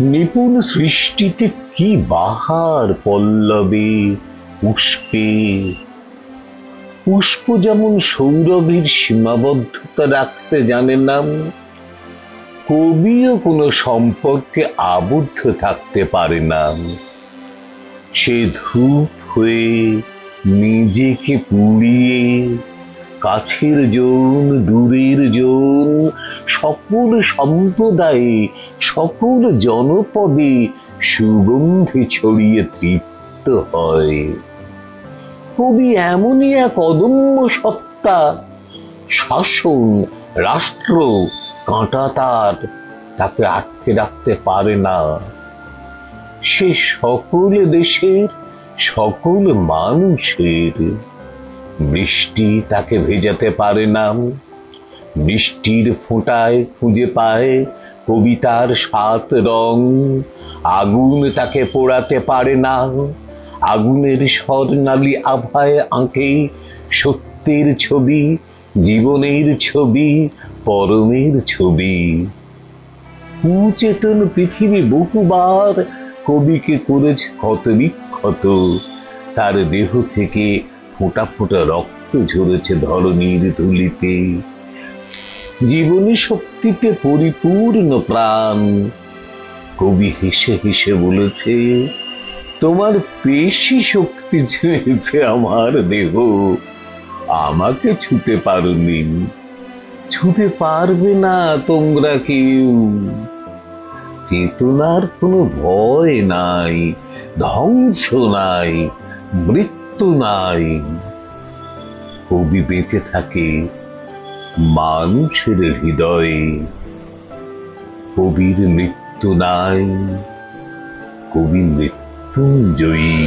নিপুণ সৃষ্টিতে কি বাহার পল্লবে পুষ্পে। পুষ্প যেমন সৌরভের সীমাবদ্ধতা রাখতে জানে না, কবিও কোনো সম্পর্কে আবদ্ধ থাকতে পারে না। সে ধূপ হয়ে নিজেকে পুড়িয়ে কাছের জন দূরের জন সকল সম্প্রদায়ে সকল জনপদে সুগন্ধি ছড়িয়ে তৃপ্ত হয়। কবি এমনই এক অদম্য সত্তা, শাসন রাষ্ট্র কাঁটা তাকে আটকে রাখতে পারে না। সে সকল দেশের সকল মানুষের। বৃষ্টি তাকে ভেজাতে পারে না, বৃষ্টির ফোঁটায় খুঁজে পায় কবিতার ৭ রং। আগুন তাকে পোড়াতে পারে না, আগুনের স্বর্ণালী আভায় আঁকে সত্যের ছবি, জীবনের ছবি, পরমের ছবি। কুচেতন পৃথিবী বহুবার কবিকে করেছে ক্ষতবিক্ষত, তার দেহ থেকে ফোঁটা ফোঁটা রক্ত ঝরেছে ধরণীর ধুলিতে। জীবনী শক্তিতে পরিপূর্ণ প্রাণ। কবি হেসে হেসে বলেছে, তোমার পেশি শক্তি ছুঁয়েছে আমার দেহ, আমাকে ছুঁতে পারোনি, ছুঁতে পারবে না তোমরা কেউ। চেতনার কোনো ভয় নাই, ধ্বংস নাই, মৃত্যু নাই। কবি বেঁচে থাকে মানুষের হৃদয়ে। কবির মৃত্যু নাই, কবি মৃত্যুঞ্জয়ী।